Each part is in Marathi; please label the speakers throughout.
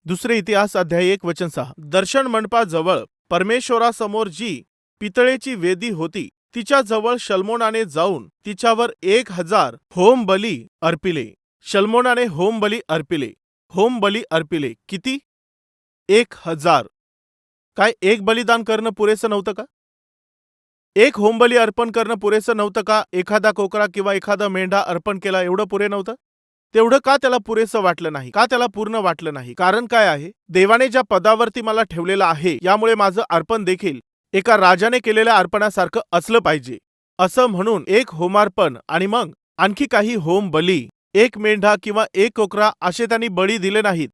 Speaker 1: दुसरे इतिहास अध्याय 1 वचन 6. दर्शन मंडपाजवळ परमेश्वरासमोर जी पितळेची वेदी होती तिच्या जवळ शल्मोनाने जाऊन तिच्यावर 1000 होम बली अर्पिले. शल्मोनाने होम बली अर्पिले. होम बली अर्पिले किती? 1000. काय एक बलिदान करणं पुरेसं नव्हतं का? एक होमबली अर्पण करणं पुरेसं नव्हतं का? एखादा कोकरा किंवा एखादा मेंढा अर्पण केला एवढं पुरे नव्हतं? तेवढं का त्याला पुरेसं वाटलं नाही? का त्याला पूर्ण वाटलं नाही? कारण काय आहे? देवाने ज्या पदावरती मला ठेवलेलं आहे यामुळे माझं अर्पण देखील एका राजाने केलेल्या अर्पणासारखं असलं पाहिजे. असं म्हणून एक होमार्पण आणि मग आणखी काही होम बली, एक मेंढा किंवा एक कोकरा असे त्यांनी बळी दिले नाहीत.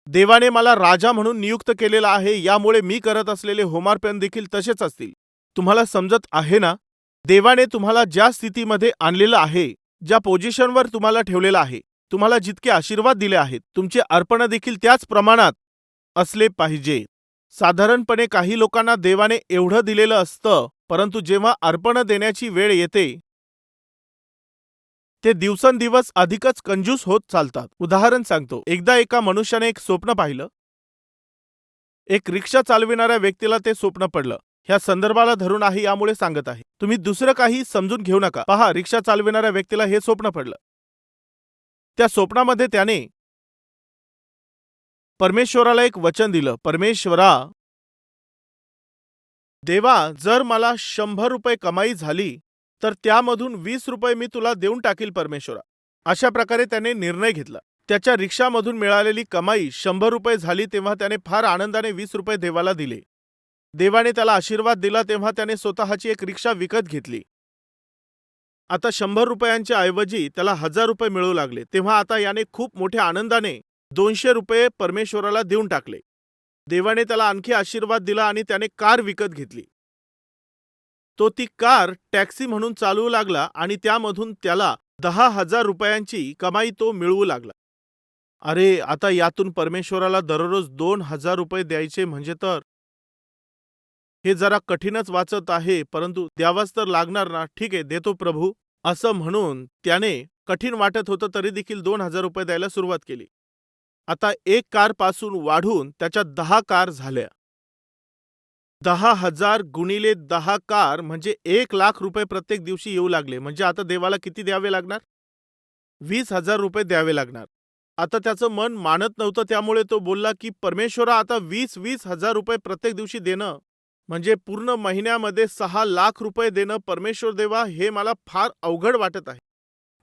Speaker 1: देवाने मला राजा म्हणून नियुक्त केलेला आहे यामुळे मी करत असलेले होमार्पण देखील तसेच असतील. तुम्हाला समजत आहे ना? देवाने तुम्हाला ज्या स्थितीमध्ये आणलेलं आहे, ज्या पोझिशनवर तुम्हाला ठेवलेलं आहे, तुम्हाला जितके आशीर्वाद दिले आहेत, तुमचे अर्पण देखील त्याच प्रमाणात असले पाहिजे. साधारणपणे काही लोकांना देवाने एवढं दिलेलं असतं, परंतु जेव्हा अर्पण देण्याची वेळ येते ते दिवसेंदिवस अधिकच कंजूस होत चालतात. उदाहरण सांगतो. एकदा एका मनुष्याने एक स्वप्न पाहिलं. एक रिक्षा चालविणाऱ्या व्यक्तीला ते स्वप्न पडलं. ह्या संदर्भाला धरून आहे यामुळे सांगत आहे. तुम्ही दुसरं काही समजून घेऊ नका. पहा, रिक्षा चालविणाऱ्या व्यक्तीला हे स्वप्न पडलं. त्या स्वप्नामध्ये त्याने परमेश्वराला एक वचन दिलं. परमेश्वरा, देवा, जर मला 100 रुपये कमाई झाली तर त्यामधून 20 रुपये मी तुला देऊन टाकील परमेश्वरा. अशा प्रकारे त्याने निर्णय घेतला. त्याच्या रिक्षामधून मिळालेली कमाई 100 रुपये झाली तेव्हा त्याने फार आनंदाने 20 रुपये देवाला दिले. देवाने त्याला आशीर्वाद दिला तेव्हा त्याने स्वतःची एक रिक्षा विकत घेतली. आता 100 रुपयांच्या ऐवजी त्याला 1000 रुपये मिळू लागले. तेव्हा आता याने खूप मोठ्या आनंदाने 200 रुपये परमेश्वराला देऊन टाकले. देवाने त्याला आणखी आशीर्वाद दिला आणि त्याने कार विकत घेतली. तो ती कार टॅक्सी म्हणून चालवू लागला आणि त्यामधून त्याला 10,000 रुपयांची कमाई तो मिळवू लागला. अरे, आता यातून परमेश्वराला दररोज 2,000 रुपये द्यायचे म्हणजे तर हे जरा कठीणच वाचत आहे, परंतु द्यावाच तर लागणार ना. ठीक आहे, देतो प्रभू, असं म्हणून त्याने कठीण वाटत होतं तरी देखील 2,000 रुपये द्यायला सुरुवात केली. आता एक कार पासून वाढून त्याच्या 10 कार झाल्या. 10,000 गुणिले 10 कार म्हणजे 1,00,000 रुपये प्रत्येक दिवशी येऊ लागले. म्हणजे आता देवाला किती द्यावे लागणार? 20,000 रुपये द्यावे लागणार. आता त्याचं मन मानत नव्हतं, त्यामुळे तो बोलला की परमेश्वरा, आता 20,000 रुपये प्रत्येक दिवशी देणं म्हणजे पूर्ण महिन्यामध्ये 6,00,000 रुपये देणं, परमेश्वर देवा, हे मला फार अवघड वाटत आहे.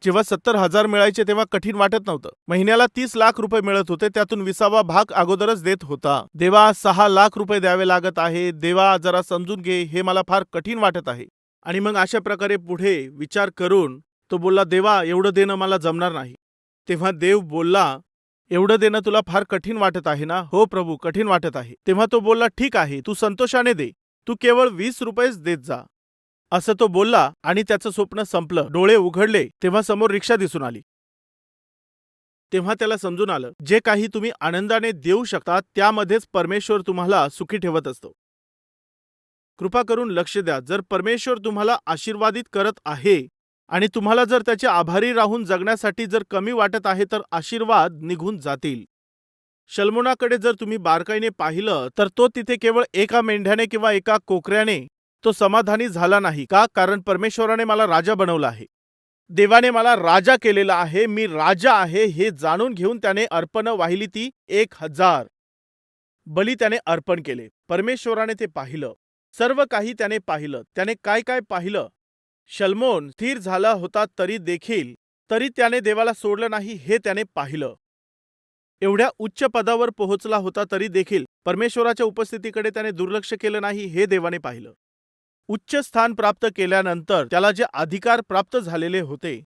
Speaker 1: जेव्हा 70,000 मिळायचे तेव्हा कठीण वाटत नव्हतं. महिन्याला 30,00,000 रुपये मिळत होते, त्यातून 20वा भाग अगोदरच देत होता. देवा, 6,00,000 रुपये द्यावे लागत आहे. देवा, जरा समजून घे, हे मला फार कठीण वाटत आहे. आणि मग अशा प्रकारे पुढे विचार करून तो बोलला, देवा, एवढं देणं मला जमणार नाही. तेव्हा देव बोलला, एवढं देणं तुला फार कठीण वाटत आहे ना? हो प्रभू, कठीण वाटत आहे. तेव्हा तो बोलला, ठीक आहे, तू संतोषाने दे, तू केवळ 20 रुपयेच देत जा, असं तो बोलला. आणि त्याचं स्वप्न संपलं. डोळे उघडले तेव्हा समोर रिक्षा दिसून आली. तेव्हा त्याला समजून आलं, जे काही तुम्ही आनंदाने देऊ शकता त्यामध्येच परमेश्वर तुम्हाला सुखी ठेवत असतो. कृपा करून लक्ष द्या. जर परमेश्वर तुम्हाला आशीर्वादित करत आहे आणि तुम्हाला जर त्याचे आभारी राहून जगण्यासाठी जर कमी वाटत आहे तर आशीर्वाद निघून जातील. शल्मोनाकडे जर तुम्ही बारकाईने पाहिलं तर तो तिथे केवळ एका मेंढ्याने किंवा एका कोकऱ्याने तो समाधानी झाला नाही. का? कारण परमेश्वराने मला राजा बनवलं आहे. देवाने मला राजा केलेला आहे. मी राजा आहे हे जाणून घेऊन त्याने अर्पण वाहिली ती 1000 बली त्याने अर्पण केले. परमेश्वराने ते पाहिलं. सर्व काही त्याने पाहिलं. त्याने काय काय पाहिलं? शल्मोन स्थिर झाला होता तरी त्याने देवाला सोडलं नाही हे त्याने पाहिलं. एवढ्या उच्च पदावर पोहोचला होता तरी देखील परमेश्वराच्या उपस्थितीकडे त्याने दुर्लक्ष केलं नाही हे देवाने पाहिलं. उच्च स्थान प्राप्त केल्यानंतर त्याला जे अधिकार प्राप्त झालेले होते,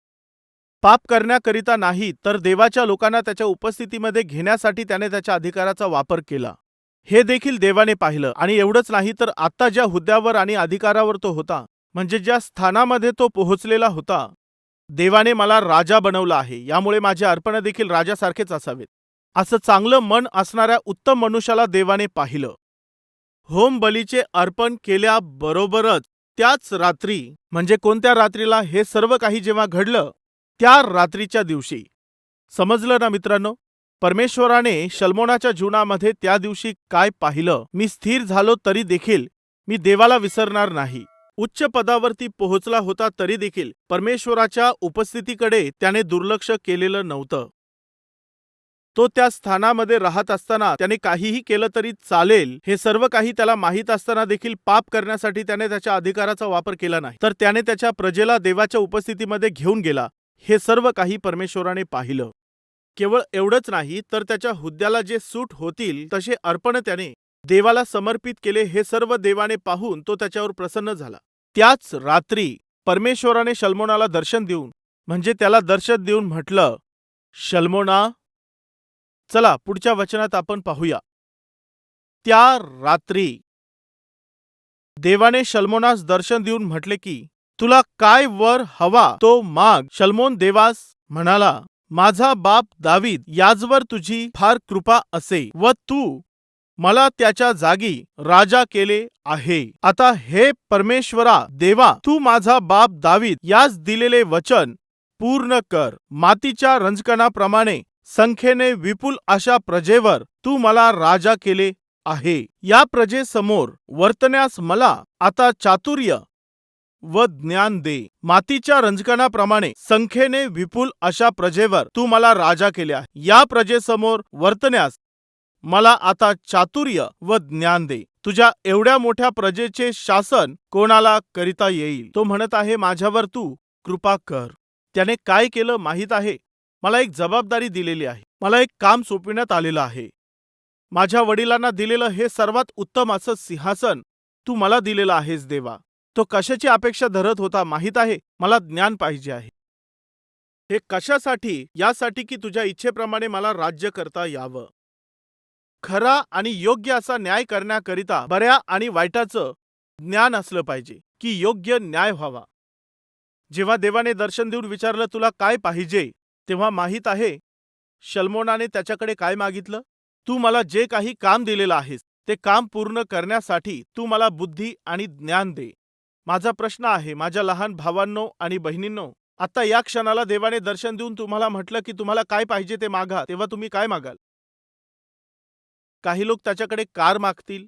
Speaker 1: पाप करण्याकरिता नाही तर देवाच्या लोकांना त्याच्या उपस्थितीमध्ये घेण्यासाठी त्याने त्याच्या अधिकाराचा वापर केला. हे देखील देवाने पाहिलं. आणि एवढंच नाही तर आता ज्या हुद्द्यावर आणि अधिकारावर तो होता, म्हणजे ज्या स्थानामध्ये तो पोहोचलेला होता, देवाने मला राजा बनवलं आहे, यामुळे माझे अर्पण देखील राजासारखेच असावेत, असं चांगलं मन असणाऱ्या उत्तम मनुष्याला देवाने पाहिलं. होम बलीचे अर्पण केल्याबरोबरच त्याच रात्री, म्हणजे कोणत्या रात्रीला? हे सर्व काही जेव्हा घडलं त्या रात्रीच्या दिवशी. समजलं ना मित्रांनो? परमेश्वराने शल्मोनाच्या जीवनामध्ये त्या दिवशी काय पाहिलं? मी स्थिर झालो तरी देखील मी देवाला विसरणार नाही. उच्च पदावरती पोहोचला होता तरी देखील परमेश्वराच्या उपस्थितीकडे त्याने दुर्लक्ष केलेलं नव्हतं. तो त्या स्थानामध्ये राहत असताना त्याने काहीही केलं तरी चालेल हे सर्व काही त्याला माहीत असताना देखील पाप करण्यासाठी त्याने त्याच्या अधिकाराचा वापर केला नाही, तर त्याने त्याच्या प्रजेला देवाच्या उपस्थितीमध्ये घेऊन गेला. हे सर्व काही परमेश्वराने पाहिलं. केवळ एवढंच नाही तर त्याच्या हुद्द्याला जे सूट होतील तसे अर्पण त्याने देवाला समर्पित केले. हे सर्व देवाने पाहून तो त्याच्यावर प्रसन्न झाला. त्याच रात्री परमेश्वराने शल्मोनाला दर्शन देऊन म्हणजे त्याला दर्शन देऊन म्हटलं, शल्मोना, चला पुढच्या वचनात आपण पाहूया. त्या रात्री देवाने शल्मोनास दर्शन देऊन म्हटले की तुला काय वर हवा तो माग. शल्मोन देवास म्हणाला, माझा बाप दावीद याजवर तुझी फार कृपा असे व तू मला त्याच्या जागी राजा केले आहे. आता हे परमेश्वरा देवा, तू माझा बाप दावीद यास दिलेले वचन पूर्ण कर. मातीच्या रंजकणाप्रमाणे संख्येने विपुल अशा प्रजेवर तू मला राजा केले आहे. या प्रजेसमोर वर्तण्यास मला आता चातुर्य व ज्ञान दे. मातीच्या रंजकणाप्रमाणे संख्येने विपुल अशा प्रजेवर तू मला राजा केले आहे. या प्रजेसमोर वर्तण्यास मला आता चातुर्य व ज्ञान दे. तुझ्या एवढ्या मोठ्या प्रजेचे शासन कोणाला करिता येईल? तो म्हणत आहे, माझ्यावर तू कृपा कर. त्याने काय केलं माहीत आहे? मला एक जबाबदारी दिलेली आहे. मला एक काम सोपविण्यात आलेलं आहे. माझ्या वडिलांना दिलेलं हे सर्वात उत्तम असं सिंहासन तू मला दिलेलं आहेस देवा. तो कशाची अपेक्षा धरत होता माहीत आहे? मला ज्ञान पाहिजे आहे. हे कशासाठी? यासाठी की तुझ्या इच्छेप्रमाणे मला राज्य करता यावं. खरा आणि योग्य असा न्याय करण्याकरिता बऱ्या आणि वाईटाचं ज्ञान असलं पाहिजे की योग्य न्याय व्हावा. जेव्हा देवाने दर्शन देऊन विचारलं तुला काय पाहिजे, तेव्हा माहीत आहे शल्मोनाने त्याच्याकडे काय मागितलं? तू मला जे काही काम दिलेलं आहेस ते काम पूर्ण करण्यासाठी तू मला बुद्धी आणि ज्ञान दे. माझा प्रश्न आहे, माझ्या लहान भावांनो आणि बहिणींनो, आता या क्षणाला देवाने दर्शन देऊन तुम्हाला म्हटलं की तुम्हाला काय पाहिजे ते मागा, तेव्हा तुम्ही काय मागाल? काही लोक त्याच्याकडे कार मागतील,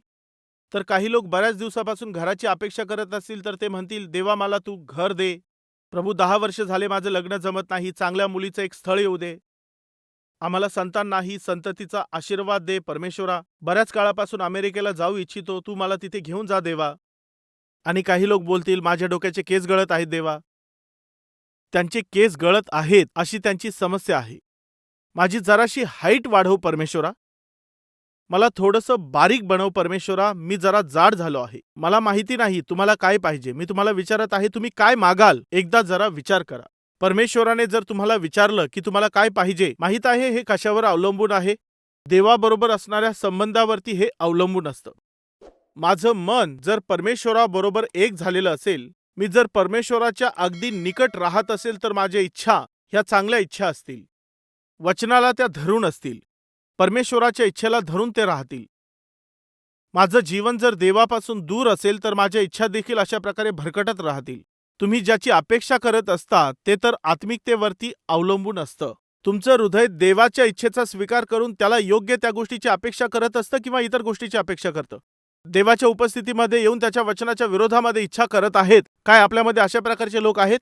Speaker 1: तर काही लोक बऱ्याच दिवसापासून घराची अपेक्षा करत असतील तर ते म्हणतील, देवा मला तू घर दे. प्रभू 10 वर्ष झाले माझं लग्न जमत नाही, चांगल्या मुलीचं एक स्थळ येऊ दे. आम्हाला संतान नाही, संततीचा आशीर्वाद दे परमेश्वरा. बऱ्याच काळापासून अमेरिकेला जाऊ इच्छितो, तू मला तिथे घेऊन जा देवा. आणि काही लोक बोलतील, माझ्या डोक्याचे केस गळत आहेत देवा. त्यांचे केस गळत आहेत अशी त्यांची समस्या आहे. माझी जराशी हाईट वाढव परमेश्वरा. मला थोडंसं बारीक बनव परमेश्वरा. मी जरा जाड झालो आहे. मला माहिती नाही तुम्हाला काय पाहिजे. मी तुम्हाला विचारत आहे, तुम्ही काय मागाल? एकदा जरा विचार करा. परमेश्वराने जर तुम्हाला विचारलं की तुम्हाला काय पाहिजे, माहित आहे हे कशावर अवलंबून आहे? देवाबरोबर असणाऱ्या संबंधावरती हे अवलंबून असतं. माझं मन जर परमेश्वराबरोबर एक झालेलं असेल, मी जर परमेश्वराच्या अगदी निकट राहत असेल, तर माझ्या इच्छा ह्या चांगल्या इच्छा असतील. वचनाला त्या धरून असतील. परमेश्वराच्या इच्छेला धरून ते राहतील. माझं जीवन जर देवापासून दूर असेल तर माझ्या इच्छा देखील अशा प्रकारे भरकटत राहतील. तुम्ही ज्याची अपेक्षा करत असता ते तर आत्मिकतेवरती अवलंबून असतं. तुमचं हृदय देवाच्या इच्छेचा स्वीकार करून त्याला योग्य त्या गोष्टीची अपेक्षा करत असतं किंवा इतर गोष्टीची अपेक्षा करतं. देवाच्या उपस्थितीमध्ये येऊन त्याच्या वचनाच्या विरोधामध्ये इच्छा करत आहेत. काय आपल्यामध्ये अशा प्रकारचे लोक आहेत?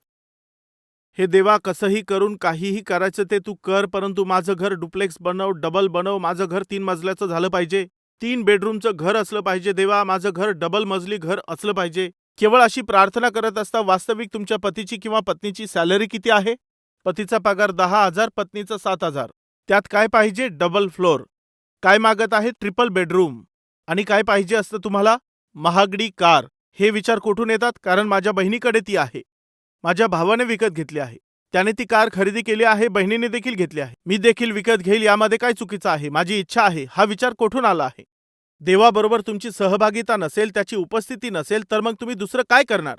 Speaker 1: हे देवा, कसंही करून काहीही करायचं ते तू कर, परंतु माझं घर डुप्लेक्स बनव, डबल बनव. माझं घर 3 मजल्याचं झालं पाहिजे. 3 बेडरूमचं घर असलं पाहिजे देवा. माझं घर डबल मजली घर असलं पाहिजे. केवळ अशी प्रार्थना करत असता. वास्तविक तुमच्या पतीची किंवा पत्नीची सॅलरी किती आहे? पतीचा पगार 10,000, पत्नीचा 7,000. त्यात काय पाहिजे? Double floor. काय मागत आहे? Triple bedroom. आणि काय पाहिजे असतं तुम्हाला? महागडी कार. हे विचार कुठून येतात? कारण माझ्या बहिणीकडे ती आहे. माझ्या भावाने विकत घेतली आहे. त्याने ती कार खरेदी केली आहे. बहिणीने देखील घेतली आहे. मी देखील विकत घेईल. यामध्ये काय चुकीचं आहे? माझी इच्छा आहे. हा विचार कुठून आला आहे? देवाबरोबर तुमची सहभागिता नसेल, त्याची उपस्थिती नसेल, तर मग तुम्ही दुसरं काय करणार?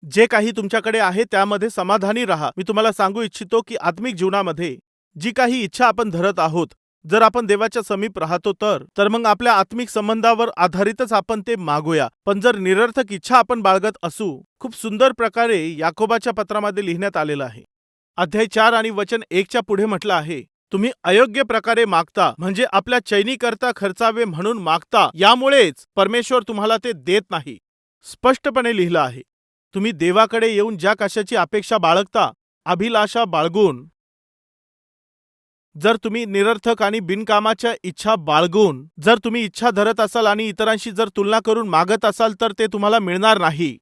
Speaker 1: जे काही तुमच्याकडे आहे त्यामध्ये समाधानी राहा. मी तुम्हाला सांगू इच्छितो की आत्मिक जीवनामध्ये जी काही इच्छा आपण धरत आहोत, जर आपण देवाच्या समीप राहतो तर मग आपल्या आत्मिक संबंधावर आधारितच आपण ते मागूया. पण जर निरर्थक इच्छा आपण बाळगत असू, खूप सुंदर प्रकारे याकोबाच्या पत्रामध्ये लिहिण्यात आलेलं आहे. अध्याय 4 आणि वचन 1च्या पुढे म्हटलं आहे, तुम्ही अयोग्य प्रकारे मागता, म्हणजे आपल्या चैनीकरता खर्चावे म्हणून मागता, यामुळेच परमेश्वर तुम्हाला ते देत नाही. स्पष्टपणे लिहिलं आहे. तुम्ही देवाकडे येऊन ज्या कशाची अपेक्षा बाळगता, अभिलाषा बाळगून, जर तुम्ही निरर्थक आणि बिनकामाच्या इच्छा बाळगून जर तुम्ही इच्छा धरत असाल आणि इतरांशी जर तुलना करून मागत असाल, तर ते तुम्हाला मिळणार नाही.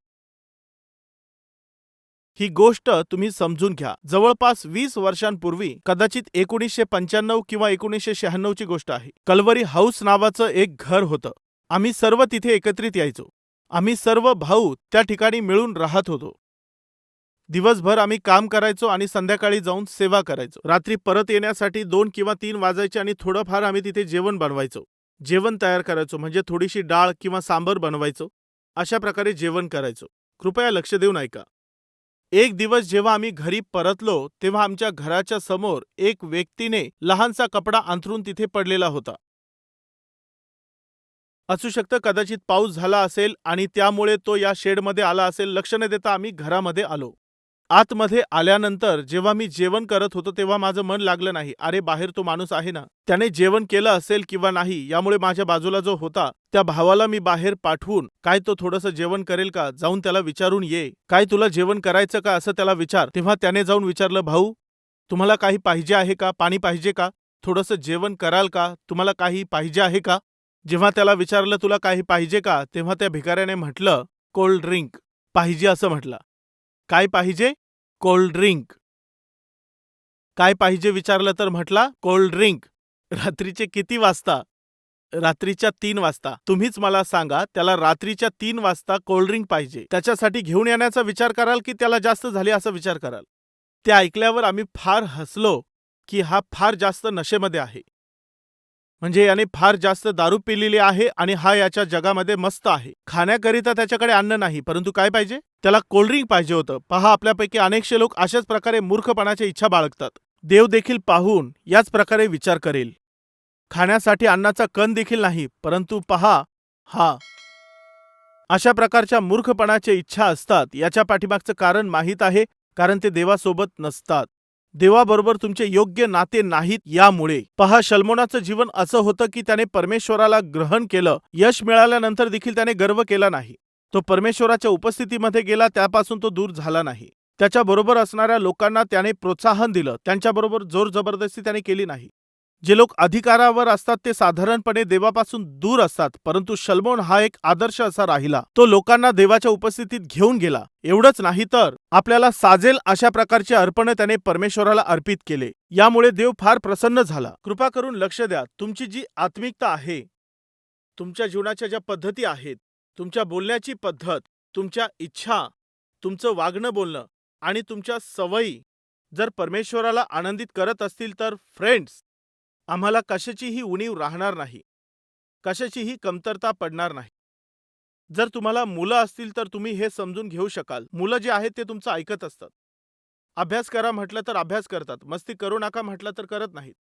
Speaker 1: ही गोष्ट तुम्ही समजून घ्या. जवळपास 20 वर्षांपूर्वी, कदाचित 1995 किंवा 1996 ची गोष्ट आहे, कल्वरी हाऊस नावाचं एक घर होतं. आम्ही सर्व तिथे एकत्रित यायचो. आम्ही सर्व भाऊ त्या ठिकाणी मिळून राहत होतो. दिवसभर आम्ही काम करायचो आणि संध्याकाळी जाऊन सेवा करायचो. रात्री परत येण्यासाठी 2 किंवा 3 वाजायचे आणि थोडंफार आम्ही तिथे जेवण बनवायचो. जेवण तयार करायचो म्हणजे थोडीशी डाळ किंवा सांबर बनवायचो. अशा प्रकारे जेवण करायचो. कृपया लक्ष देऊन ऐका. एक दिवस जेव्हा आम्ही घरी परतलो, तेव्हा आमच्या घराच्या समोर एक व्यक्तीने लहानसा कपडा अंथरून तिथे पडलेला होता. असू शकतं कदाचित पाऊस झाला असेल आणि त्यामुळे तो या शेडमध्ये आला असेल. लक्ष न देता आम्ही घरामध्ये आलो. आतमध्ये आल्यानंतर जेव्हा मी जेवण करत होतो तेव्हा माझं मन लागलं नाही. अरे, बाहेर तो माणूस आहे ना, त्याने जेवण केलं असेल किंवा नाही, यामुळे माझ्या बाजूला जो होता त्या भावाला मी बाहेर पाठवून, काय तो थोडंसं जेवण करेल का, जाऊन त्याला विचारून ये, काय तुला जेवण करायचं का, असं त्याला विचार. तेव्हा त्याने जाऊन विचारलं, भाऊ, तुम्हाला काही पाहिजे आहे का, पाणी पाहिजे का, थोडंसं जेवण कराल का, तुम्हाला काही पाहिजे आहे का. जेव्हा त्याला विचारलं तुला काही पाहिजे का, तेव्हा त्या भिकाऱ्याने म्हटलं कोल्ड ड्रिंक पाहिजे असं म्हटलं. काय पाहिजे? Cold drink. काय पाहिजे विचारलं तर म्हटला कोल्ड ड्रिंक. रात्रीचे किती वाजता? रात्रीच्या 3 वाजता. तुम्हीच मला सांगा, त्याला रात्रीच्या 3 वाजता कोल्ड ड्रिंक पाहिजे. त्याच्यासाठी घेऊन येण्याचा विचार कराल की त्याला जास्त झाली असा विचार कराल? ते ऐकल्यावर आम्ही फार हसलो की हा फार जास्त नशेमध्ये आहे. म्हणजे याने फार जास्त दारू पिलेली आहे आणि हा याच्या जगामध्ये मस्त आहे. खाण्याकरिता त्याच्याकडे अन्न नाही, परंतु काय पाहिजे? त्याला कोल्ड्रिंक पाहिजे होतं. पहा, आपल्यापैकी अनेकशे लोक अशाच प्रकारे मूर्खपणाची इच्छा बाळगतात. देव देखील पाहून याच प्रकारे विचार करेल. खाण्यासाठी अन्नाचा कण देखील नाही, परंतु पहा, हा अशा प्रकारच्या मूर्खपणाच्या इच्छा असतात. याच्या पाठीमागचं कारण माहीत आहे, कारण ते देवासोबत नसतात. देवाबरोबर तुमचे योग्य नाते नाहीत. यामुळे पहा, शल्मोनाचं जीवन असं होतं की त्याने परमेश्वराला ग्रहण केलं. यश मिळाल्यानंतर देखील त्याने गर्व केला नाही. तो परमेश्वराच्या उपस्थितीमध्ये गेला, त्यापासून तो दूर झाला नाही. त्याच्याबरोबर असणाऱ्या लोकांना त्याने प्रोत्साहन दिलं, त्यांच्याबरोबर जोर जबरदस्ती त्याने केली नाही. जे लोक अधिकारावर असतात ते साधारणपणे देवापासून दूर असतात, परंतु शल्मोन हा एक आदर्श असा राहिला. तो लोकांना देवाच्या उपस्थितीत घेऊन गेला. एवढंच नाही तर आपल्याला साजेल अशा प्रकारचे अर्पण त्याने परमेश्वराला अर्पित केले. यामुळे देव फार प्रसन्न झाला. कृपा करून लक्ष द्या. तुमची जी आत्मिकता आहे, तुमच्या जीवनाच्या ज्या पद्धती आहेत, तुमच्या बोलण्याची पद्धत, तुमच्या इच्छा, तुमचं वागणं बोलणं आणि तुमच्या सवयी जर परमेश्वराला आनंदित करत असतील, तर फ्रेंड्स, आम्हाला कशाचीही उणीव राहणार नाही. कशाचीही कमतरता पडणार नाही. जर तुम्हाला मुलं असतील तर तुम्ही हे समजून घेऊ शकाल. मुलं जे आहेत ते तुमचं ऐकत असतात. अभ्यास करा म्हटलं तर अभ्यास करतात. मस्ती करू नका म्हटलं तर करत नाहीत.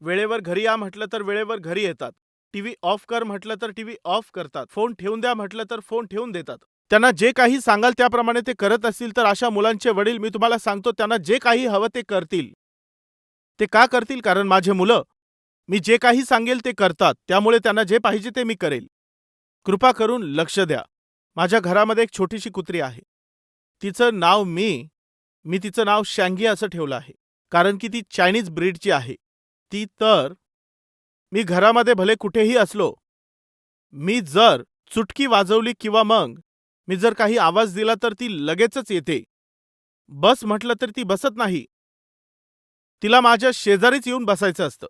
Speaker 1: वेळेवर घरी या म्हटलं तर वेळेवर घरी येतात. टीव्ही ऑफ कर म्हटलं तर टीव्ही ऑफ करतात. फोन ठेवून द्या म्हटलं तर फोन ठेवून देतात. त्यांना जे काही सांगाल त्याप्रमाणे ते करत असतील तर अशा मुलांचे वडील, मी तुम्हाला सांगतो, त्यांना जे काही हवं ते करतील. ते का करतील? कारण माझे मुलं, मी जे काही सांगेल ते करतात, त्यामुळे त्यांना जे पाहिजे ते मी करेल. कृपा करून लक्ष द्या. माझ्या घरामध्ये एक छोटीशी कुत्री आहे. तिचं नाव मी तिचं नाव शँगी असं ठेवलं आहे, कारण की ती चायनीज ब्रीडची आहे. ती तर मी घरामध्ये भले कुठेही असलो, मी जर चुटकी वाजवली किंवा मग मी जर काही आवाज दिला तर ती लगेचच येते. बस म्हटलं तर ती बसत नाही. तिला माझ्या शेजारीच येऊन बसायचं असतं.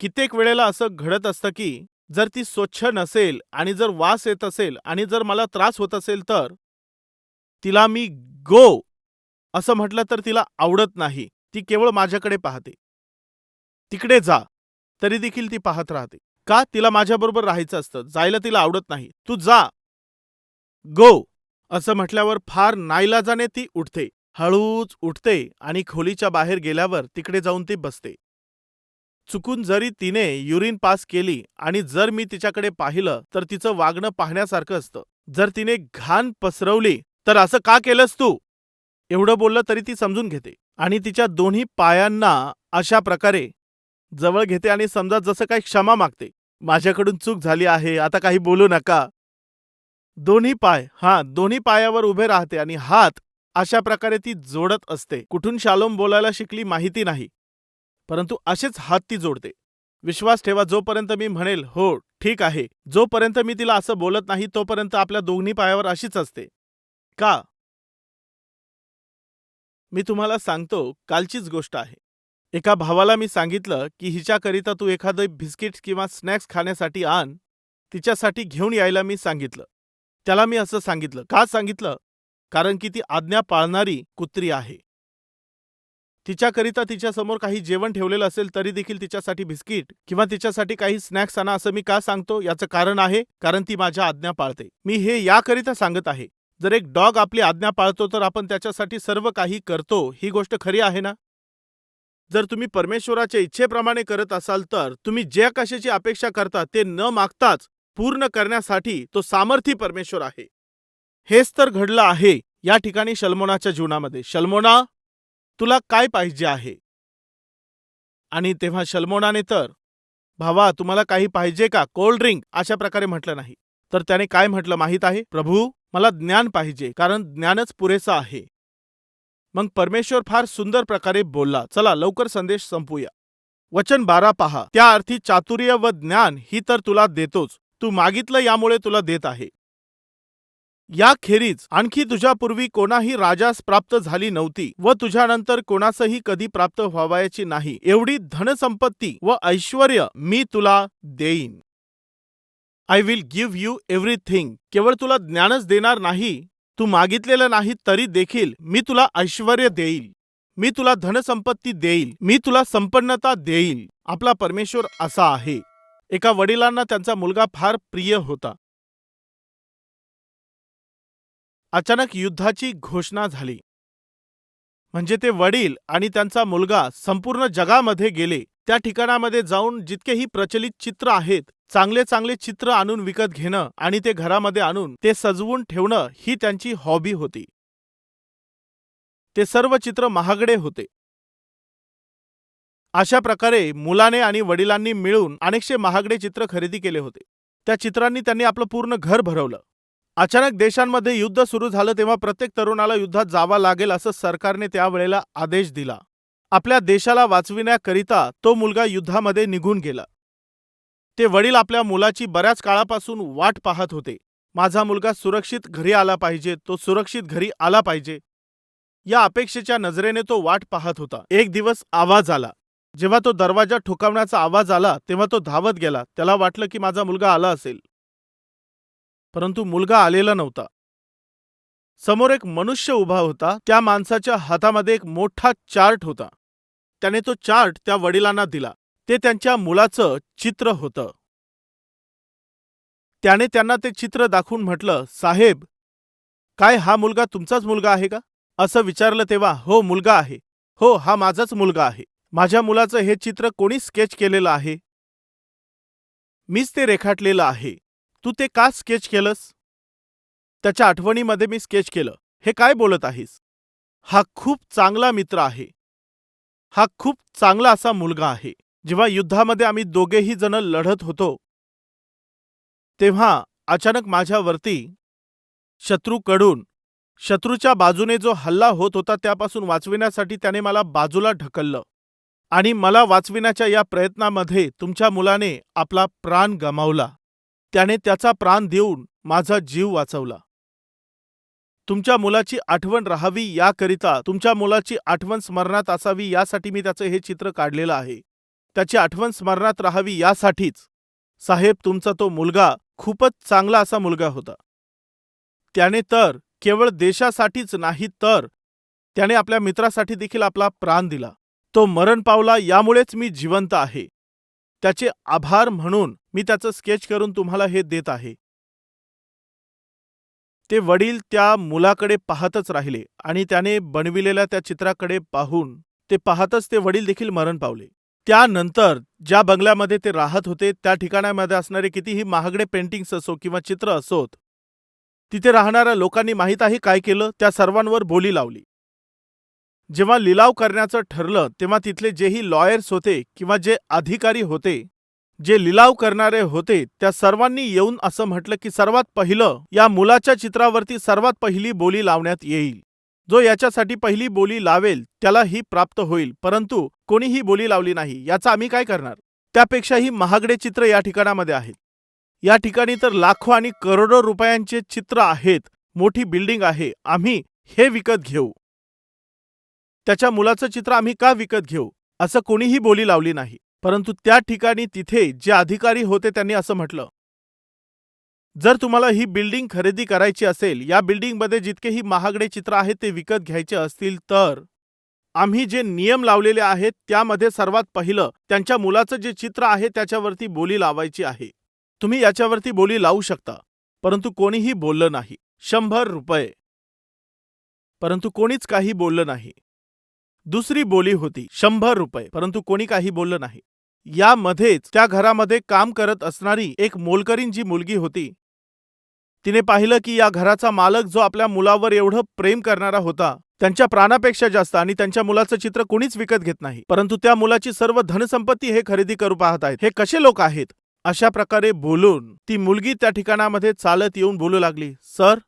Speaker 1: कित्येक वेळेला असं घडत असतं की जर ती स्वच्छ नसेल आणि जर वास येत असेल आणि जर मला त्रास होत असेल तर तिला मी गो असं म्हटलं तर तिला आवडत नाही. ती केवळ माझ्याकडे पाहते. तिकडे जा तरी देखील ती पाहत राहते. का? तिला माझ्याबरोबर राहायचं असतं. जायला तिला आवडत नाही. तू जा, गो असं म्हटल्यावर फार नाईलाजाने ती उठते. हळूच उठते आणि खोलीच्या बाहेर गेल्यावर तिकडे जाऊन ती बसते. चुकून जरी तिने युरिन पास केली आणि जर मी तिच्याकडे पाहिलं तर तिचं वागणं पाहण्यासारखं असतं. जर तिने घाण पसरवली तर असं का केलंस तू? एवढं बोललं तरी ती समजून घेते आणि तिच्या दोन्ही पायांना अशा प्रकारे जवळ घेते आणि समजा जसं काही क्षमा मागते. माझ्याकडून चूक झाली आहे, आता काही बोलू नका. दोन्ही पायावर उभे राहते आणि हात अशा प्रकारे ती जोडत असते. कुठून शालोम बोलायला शिकली माहिती नाही, परंतु असेच हात ती जोडते. विश्वास ठेवा, जोपर्यंत मी म्हणेल हो ठीक आहे, जोपर्यंत मी तिला असं बोलत नाही तोपर्यंत आपल्या दोन्ही पायावर अशीच असते. का? मी तुम्हाला सांगतो, कालचीच गोष्ट आहे. एका भावाला मी सांगितलं की हिच्याकरिता तू एखादं बिस्किट किंवा स्नॅक्स खाण्यासाठी आण. तिच्यासाठी घेऊन यायला मी सांगितलं. त्याला मी असं सांगितलं. का सांगितलं? कारण की ती आज्ञा पाळणारी कुत्री आहे. तिच्याकरिता तिच्यासमोर काही जेवण ठेवलेलं असेल तरी देखील तिच्यासाठी बिस्किट किंवा तिच्यासाठी काही स्नॅक्स आणा असं मी का सांगतो? याचं कारण आहे, कारण ती माझ्या आज्ञा पाळते. मी हे याकरिता सांगत आहे, जर एक डॉग आपली आज्ञा पाळतो तर आपण त्याच्यासाठी सर्व काही करतो. ही गोष्ट खरी आहे ना? जर तुम्ही परमेश्वराच्या इच्छेप्रमाणे करत असाल तर तुम्ही जे कशाची अपेक्षा करता ते न मागताच पूर्ण करण्यासाठी तो सामर्थी परमेश्वर आहे. हेच तर घडलं आहे या ठिकाणी शल्मोनाच्या जीवनामध्ये. शल्मोना, तुला काय पाहिजे आहे? आणि तेव्हा शल्मोनाने तर, भावा तुम्हाला काही पाहिजे का? कोल्ड ड्रिंक अशा प्रकारे म्हटलं नाही, तर त्याने काय म्हटलं माहित आहे? प्रभू, मला ज्ञान पाहिजे, कारण ज्ञानच पुरेसं आहे. मग परमेश्वर फार सुंदर प्रकारे बोलला. चला लवकर संदेश संपूया. वचन 12 पहा. त्या अर्थी चातुर्य व ज्ञान ही तर तुला देतोच, तू मागितलं यामुळे तुला देत आहे. याखेरीज आणखी तुझ्यापूर्वी कोणाही राजास प्राप्त झाली नव्हती व तुझ्यानंतर कोणासही कधी प्राप्त व्हावयाची नाही, एवढी धनसंपत्ती व ऐश्वर्य मी तुला देईन. I will give you everything. केवळ तुला ज्ञानच देणार नाही, तू मागितलेलं नाही तरी देखील मी तुला ऐश्वर्य देईल, मी तुला धनसंपत्ती देईल, मी तुला संपन्नता देईल. आपला परमेश्वर असा आहे. एका वडिलांना त्यांचा मुलगा फार प्रिय होता. अचानक युद्धाची घोषणा झाली. म्हणजे ते वडील आणि त्यांचा मुलगा संपूर्ण जगामध्ये गेले. त्या ठिकाणामध्ये जाऊन जितकेही प्रचलित चित्र आहेत, चांगले चांगले चित्र आणून विकत घेणं आणि ते घरामध्ये आणून ते सजवून ठेवणं ही त्यांची हॉबी होती. ते सर्व चित्र महागडे होते. अशा प्रकारे मुलाने आणि वडिलांनी मिळून अनेकशे महागडे चित्र खरेदी केले होते. त्या चित्रांनी त्यांनी आपलं पूर्ण घर भरवलं. अचानक देशांमध्ये युद्ध सुरू झालं तेव्हा प्रत्येक तरुणाला युद्धात जावं लागेल असं सरकारने त्यावेळेला आदेश दिला. आपल्या देशाला वाचविण्याकरिता तो मुलगा युद्धामध्ये निघून गेला. ते वडील आपल्या मुलाची बऱ्याच काळापासून वाट पाहत होते. माझा मुलगा सुरक्षित घरी आला पाहिजे, तो सुरक्षित घरी आला पाहिजे, या अपेक्षेच्या नजरेने तो वाट पाहत होता. एक दिवस आवाज आला. जेव्हा तो दरवाजा ठोकावण्याचा आवाज आला तेव्हा तो धावत गेला. त्याला वाटलं की माझा मुलगा आला असेल, परंतु मुलगा आलेला नव्हता. समोर एक मनुष्य उभा होता. त्या माणसाच्या हातामध्ये एक मोठा चार्ट होता. त्याने तो चार्ट त्या वडिलांना दिला. ते त्यांच्या मुलाचं चित्र होतं. त्याने त्यांना ते चित्र दाखवून म्हटलं, साहेब, काय हा मुलगा तुमचाच मुलगा आहे का? असं विचारलं तेव्हा, हो मुलगा आहे. हो, हा माझाच मुलगा आहे. माझ्या मुलाचं हे चित्र कोणी स्केच केलेलं आहे? मीच ते रेखाटलेलं आहे. तू ते का स्केच केलंस? त्याच्या आठवणीमध्ये मी स्केच केलं. हे काय बोलत आहेस? हा खूप चांगला मित्र आहे. हा खूप चांगला असा मुलगा आहे. जेव्हा युद्धामध्ये आम्ही दोघेही जण लढत होतो तेव्हा अचानक माझ्यावरती शत्रूच्या बाजूने जो हल्ला होत होता त्यापासून वाचविण्यासाठी त्याने मला बाजूला ढकललं आणि मला वाचविण्याच्या या प्रयत्नामध्ये तुमच्या मुलाने आपला प्राण गमावला. त्याने त्याचा प्राण देऊन माझा जीव वाचवला. तुमच्या मुलाची आठवण राहावी याकरिता, तुमच्या मुलाची आठवण स्मरणात असावी यासाठी मी त्याचं हे चित्र काढलेलं आहे. त्याची आठवण स्मरणात राहावी यासाठीच. साहेब, तुमचा तो मुलगा खूपच चांगला असा मुलगा होता. त्याने तर केवळ देशासाठीच नाही तर त्याने आपल्या मित्रासाठी देखील आपला प्राण दिला. तो मरण पावला यामुळेच मी जिवंत आहे. त्याचे आभार म्हणून मी त्याचं स्केच करून तुम्हाला हे देत आहे. ते वडील त्या मुलाकडे पाहतच राहिले आणि त्याने बनविलेल्या त्या चित्राकडे पाहून ते पाहतच ते वडील देखील मरण पावले. त्यानंतर ज्या बंगल्यामध्ये ते राहत होते त्या ठिकाणामध्ये असणारे कितीही महागडे पेंटिंग्स असो किंवा चित्र असोत, तिथे राहणाऱ्या लोकांनी माहीत आहे काय केलं? त्या सर्वांवर बोली लावली. जेव्हा लिलाव करण्याचं ठरलं तेव्हा तिथले जेही लॉयर्स होते किंवा जे अधिकारी होते, जे लिलाव करणारे होते, त्या सर्वांनी येऊन असं म्हटलं की सर्वात पहिलं या मुलाच्या चित्रावरती सर्वात पहिली बोली लावण्यात येईल. जो याच्यासाठी पहिली बोली लावेल त्याला ही प्राप्त होईल. परंतु कोणीही बोली लावली नाही. याचा आम्ही काय करणार? त्यापेक्षाही महागडे चित्र या ठिकाणामध्ये आहेत. या ठिकाणी तर लाखो आणि करोडो रुपयांचे चित्र आहेत. मोठी बिल्डिंग आहे. आम्ही हे विकत घेऊ. त्याच्या मुलाचं चित्र आम्ही का विकत घेऊ? असं कोणीही बोली लावली नाही. परंतु त्या ठिकाणी तिथे जे अधिकारी होते त्यांनी असं म्हटलं, जर तुम्हाला ही बिल्डिंग खरेदी करायची असेल, या बिल्डिंगमध्ये जितकेही महागडे चित्र आहेत ते विकत घ्यायचे असतील, तर आम्ही जे नियम लावलेले आहेत त्यामध्ये सर्वात पहिलं त्यांच्या मुलाचं जे चित्र आहे त्याच्यावरती बोली लावायची आहे. तुम्ही याच्यावरती बोली लावू शकता. परंतु कोणीही बोललं नाही. 100 रुपये. परंतु कोणीच काही बोललं नाही. दुसरी बोली होती 100 रुपये. परंतु कोणी काही बोललं नाही. यामध्येच त्या घरामध्ये काम करत असणारी एक मोलकरीण जी मुलगी होती, तिने पाहिलं की या घराचा मालक जो आपल्या मुलावर एवढं प्रेम करणारा होता, त्यांच्या प्राणापेक्षा जास्त, आणि त्यांच्या मुलाचं चित्र कोणीच विकत घेत नाही, परंतु त्या मुलाची सर्व धनसंपत्ती हे खरेदी करू पाहत आहेत. हे कसे लोक आहेत? अशा प्रकारे बोलून ती मुलगी त्या ठिकाणामध्ये चालत येऊन बोलू लागली, सर,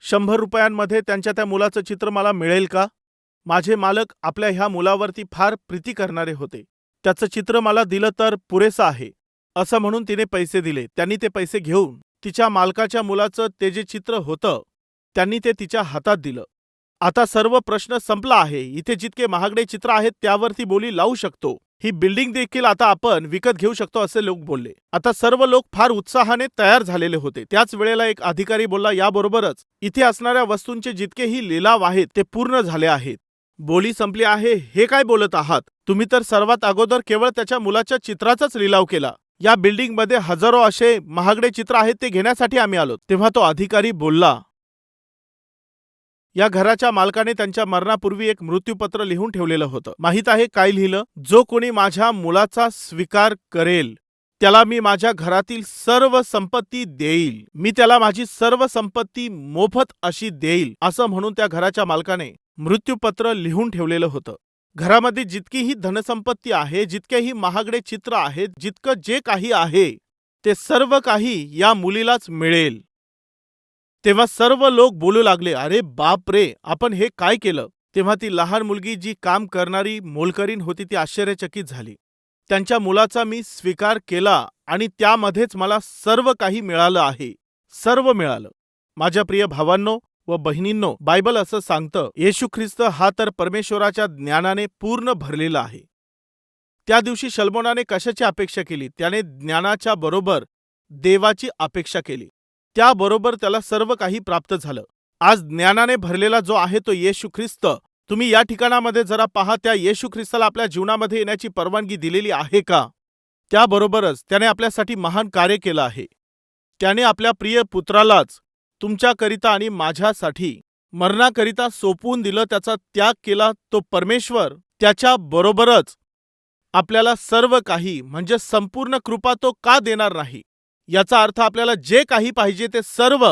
Speaker 1: 100 रुपयांमध्ये त्यांच्या त्या मुलाचं चित्र मला मिळेल का? माझे मालक आपल्या ह्या मुलावरती फार प्रीती करणारे होते. त्याचं चित्र मला दिलं तर पुरेसं आहे. असं म्हणून तिने पैसे दिले. त्यांनी ते पैसे घेऊन तिच्या मालकाच्या मुलाचं ते जे चित्र होतं त्यांनी ते तिच्या हातात दिलं. आता सर्व प्रश्न संपला आहे. इथे जितके महागडे चित्र आहेत त्यावरती बोली लावू शकतो. ही बिल्डिंग देखील आता आपण विकत घेऊ शकतो असे लोक बोलले. आता सर्व लोक फार उत्साहाने तयार झालेले होते. त्याच वेळेला एक अधिकारी बोलला, याबरोबरच इथे असणाऱ्या वस्तूंचे जितकेही लिलाव आहेत ते पूर्ण झाले आहेत. बोली संपली आहे हे काय बोलत आहात? तुम्ही तर सर्वात अगोदर केवळ त्याच्या मुलाच्या चित्राचाच लिलाव केला. या बिल्डिंगमध्ये हजारो असे महागडे चित्र आहेत ते घेण्यासाठी आम्ही आलो. तेव्हा तो अधिकारी बोलला, या घराच्या मालकाने त्यांच्या मरणापूर्वी एक मृत्यूपत्र लिहून ठेवलेलं होतं. माहित आहे काय लिहिलं? जो कोणी माझ्या मुलाचा स्वीकार करेल त्याला मी माझ्या घरातील सर्व संपत्ती देईल. मी त्याला माझी सर्व संपत्ती मोफत अशी देईल, असं म्हणून त्या घराच्या मालकाने मृत्यूपत्र लिहून ठेवलेलं होतं. घरामध्ये जितकीही धनसंपत्ती आहे, जितकेही महागडे चित्र आहेत, जितकं जे काही आहे ते सर्व काही या मुलीलाच मिळेल. तेव्हा सर्व लोक बोलू लागले, अरे बाप रे, आपण हे काय केलं? तेव्हा ती लहान मुलगी जी काम करणारी मोलकरीण होती ती आश्चर्यचकित झाली. त्यांच्या मुलाचा मी स्वीकार केला आणि त्यामध्येच मला सर्व काही मिळालं आहे. सर्व मिळालं. माझ्या प्रिय भावांनो व बहिणींनो, बायबल असं सांगतं, येशू ख्रिस्त हा तर परमेश्वराच्या ज्ञानाने पूर्ण भरलेला आहे. त्या दिवशी शलोमोनाने कशाची अपेक्षा केली? त्याने ज्ञानाच्या बरोबर देवाची अपेक्षा केली. त्याबरोबर त्याला सर्व काही प्राप्त झालं. आज ज्ञानाने भरलेला जो आहे तो येशू ख्रिस्त, तुम्ही या ठिकाणामध्ये जरा पहा, त्या येशू ख्रिस्ताला आपल्या जीवनामध्ये येण्याची परवानगी दिलेली आहे का? त्याबरोबरच त्याने आपल्यासाठी महान कार्य केलं आहे. त्याने आपल्या प्रिय पुत्रालाच तुमच्याकरिता आणि माझ्यासाठी मरणाकरिता सोपवून दिलं. त्याचा त्याग केला. तो परमेश्वर त्याच्या बरोबरच आपल्याला सर्व काही म्हणजे संपूर्ण कृपा तो का देणार नाही? याचा अर्थ आपल्याला जे काही पाहिजे ते सर्व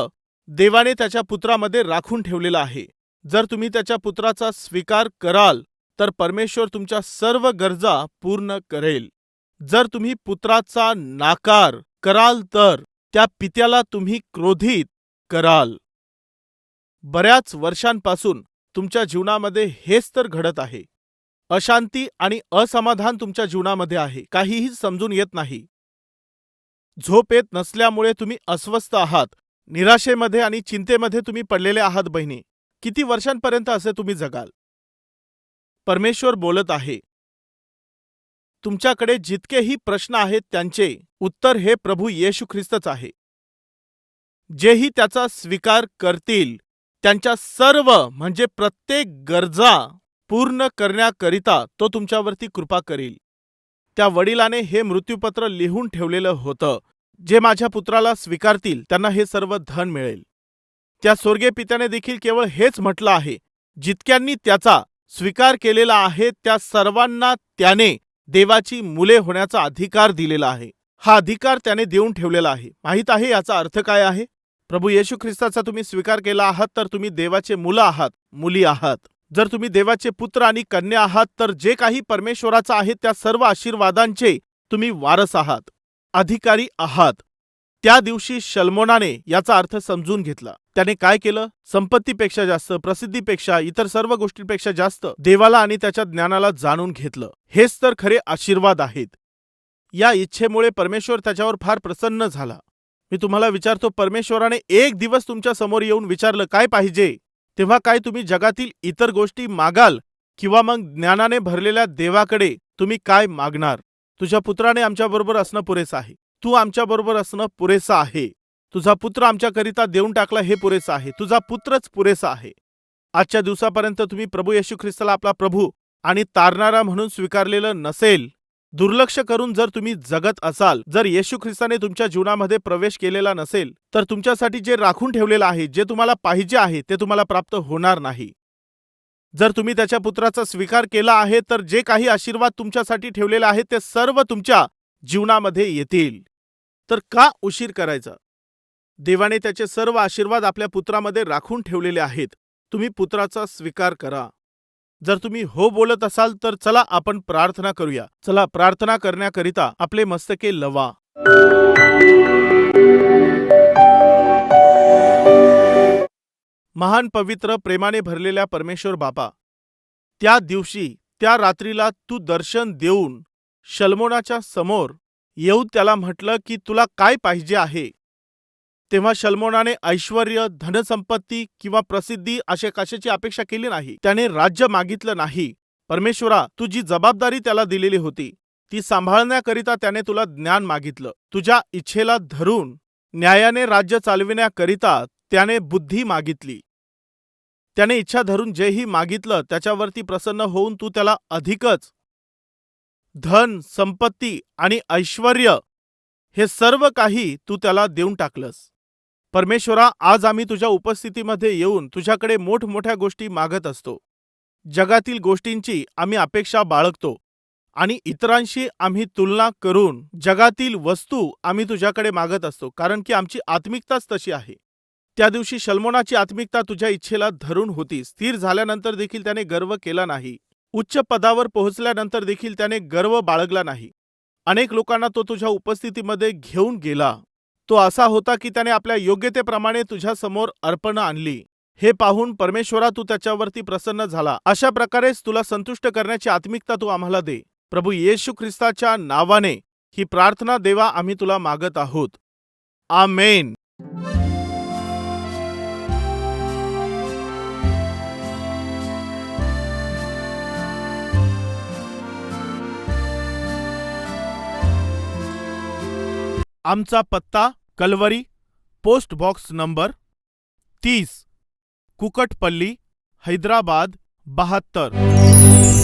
Speaker 1: देवाने त्याच्या पुत्रामध्ये राखून ठेवलेलं आहे. जर तुम्ही त्याच्या पुत्राचा स्वीकार कराल तर परमेश्वर तुमच्या सर्व गरजा पूर्ण करेल. जर तुम्ही पुत्राचा नाकार कराल तर त्या पित्याला तुम्ही क्रोधित कराल. बऱ्याच वर्षांपासून तुमच्या जीवनामध्ये हेच तर घडत आहे. अशांती आणि असमाधान तुमच्या जीवनामध्ये आहे. काहीही समजून येत नाही. झोप येत नसल्यामुळे तुम्ही अस्वस्थ आहात. निराशेमध्ये आणि चिंतेमध्ये तुम्ही पडलेले आहात. बहिणी, किती वर्षांपर्यंत असे तुम्ही जगाल? परमेश्वर बोलत आहे, तुमच्याकडे जितकेही प्रश्न आहेत त्यांचे उत्तर हे प्रभू येशू ख्रिस्तच आहे. जेही त्याचा स्वीकार करतील त्यांच्या सर्व म्हणजे प्रत्येक गरजा पूर्ण करण्याकरिता तो तुमच्यावरती कृपा करील. त्या वडिलाने हे मृत्यूपत्र लिहून ठेवलेलं होतं. जे माझ्या पुत्राला स्वीकारतील त्यांना हे सर्व धन मिळेल. त्या स्वर्गीय पित्याने देखील केवळ हेच म्हटलं आहे, जितक्यांनी त्याचा स्वीकार केलेला आहे त्या सर्वांना त्याने देवाची मुले होण्याचा अधिकार दिलेला आहे. हा अधिकार त्याने देऊन ठेवलेला आहे. माहित आहे याचा अर्थ काय आहे? प्रभू येशू ख्रिस्ताचा तुम्ही स्वीकार केला आहात तर तुम्ही देवाचे मुलं आहात, मुली आहात. जर तुम्ही देवाचे पुत्र आणि कन्या आहात तर जे काही परमेश्वराचं आहे त्या सर्व आशीर्वादांचे तुम्ही वारस आहात, अधिकारी आहात. त्या दिवशी शल्मोनाने याचा अर्थ समजून घेतला. त्याने काय केलं? संपत्तीपेक्षा जास्त, प्रसिद्धीपेक्षा, इतर सर्व गोष्टींपेक्षा जास्त देवाला आणि त्याच्या ज्ञानाला जाणून घेतलं. हेच तर खरे आशीर्वाद आहेत. या इच्छेमुळे परमेश्वर त्याच्यावर फार प्रसन्न झाला. मी तुम्हाला विचारतो, परमेश्वराने एक दिवस तुमच्या समोर येऊन विचारलं काय पाहिजे, तेव्हा काय तुम्ही जगातील इतर गोष्टी मागाल किंवा मग ज्ञानाने भरलेल्या देवाकडे तुम्ही काय मागणार? तुझ्या पुत्राने आमच्याबरोबर असणं पुरेसं आहे. तू आमच्याबरोबर असणं पुरेसं आहे. तुझा पुत्र आमच्याकरिता देऊन टाकला हे पुरेसं आहे. तुझा पुत्रच पुरेसा आहे. आजच्या दिवसापर्यंत तुम्ही प्रभू येशू ख्रिस्ताला आपला प्रभू आणि तारणारा म्हणून स्वीकारलेलं नसेल, दुर्लक्ष करून जर तुम्ही जगत असाल, जर येशू ख्रिस्ताने तुमच्या जीवनामध्ये प्रवेश केलेला नसेल, तर तुमच्यासाठी जे राखून ठेवलेलं आहे, जे तुम्हाला पाहिजे आहे, ते तुम्हाला प्राप्त होणार नाही. जर तुम्ही त्याच्या पुत्राचा स्वीकार केला आहे तर जे काही आशीर्वाद तुमच्यासाठी ठेवलेले आहेत ते सर्व तुमच्या जीवनामध्ये येतील. तर का उशीर करायचा? देवाने त्याचे सर्व आशीर्वाद आपल्या पुत्रामध्ये राखून ठेवलेले आहेत. तुम्ही पुत्राचा स्वीकार करा. जर तुम्ही हो बोलत असाल तर चला आपण प्रार्थना करूया. चला प्रार्थना करण्याकरिता आपले मस्तके लवा. महान पवित्र प्रेमाने भरलेल्या परमेश्वर बापा, त्या दिवशी त्या रात्रीला तू दर्शन देऊन शल्मोनाच्या समोर येऊन त्याला म्हटलं की तुला काय पाहिजे आहे. तेव्हा शल्मोनाने ऐश्वर्य, धनसंपत्ती किंवा प्रसिद्धी अशा कशाची अपेक्षा केली नाही. त्याने राज्य मागितलं नाही. परमेश्वरा, तू जी जबाबदारी त्याला दिलेली होती ती सांभाळण्याकरिता त्याने तुला ज्ञान मागितलं. तुझ्या इच्छेला धरून न्यायाने राज्य चालविण्याकरिता त्याने बुद्धी मागितली. त्याने इच्छा धरून जेही मागितलं त्याच्यावरती प्रसन्न होऊन तू त्याला अधिकच धन, संपत्ती आणि ऐश्वर्य हे सर्व काही तू त्याला देऊन टाकलंस. परमेश्वरा, आज आम्ही तुझ्या उपस्थितीमध्ये येऊन तुझ्याकडे मोठमोठ्या गोष्टी मागत असतो. जगातील गोष्टींची आम्ही अपेक्षा बाळगतो आणि इतरांशी आम्ही तुलना करून जगातील वस्तू आम्ही तुझ्याकडे मागत असतो, कारण की आमची आत्मिकताच तशी आहे. त्या दिवशी शल्मोनाची आत्मिकता तुझ्या इच्छेला धरून होती. स्थिर झाल्यानंतर देखील त्याने गर्व केला नाही. उच्च पदावर पोहोचल्यानंतर देखील त्याने गर्व बाळगला नाही. अनेक लोकांना तो तुझ्या उपस्थितीमध्ये घेऊन गेला. तो असा होता की त्याने आपल्या योग्यतेप्रमाणे तुझ्या समोर अर्पण आणली. हे पाहून परमेश्वरा, तू त्याच्यावरती प्रसन्न झाला. अशा प्रकारेच तुला संतुष्ट करण्याची आत्मिकता तू आम्हाला दे. प्रभू येशू ख्रिस्ताच्या नावाने ही प्रार्थना देवा आम्ही तुला मागत आहोत. आमेन. आमचा पत्ता Calvary, post box number 30, Kukatpally, Hyderabad 72.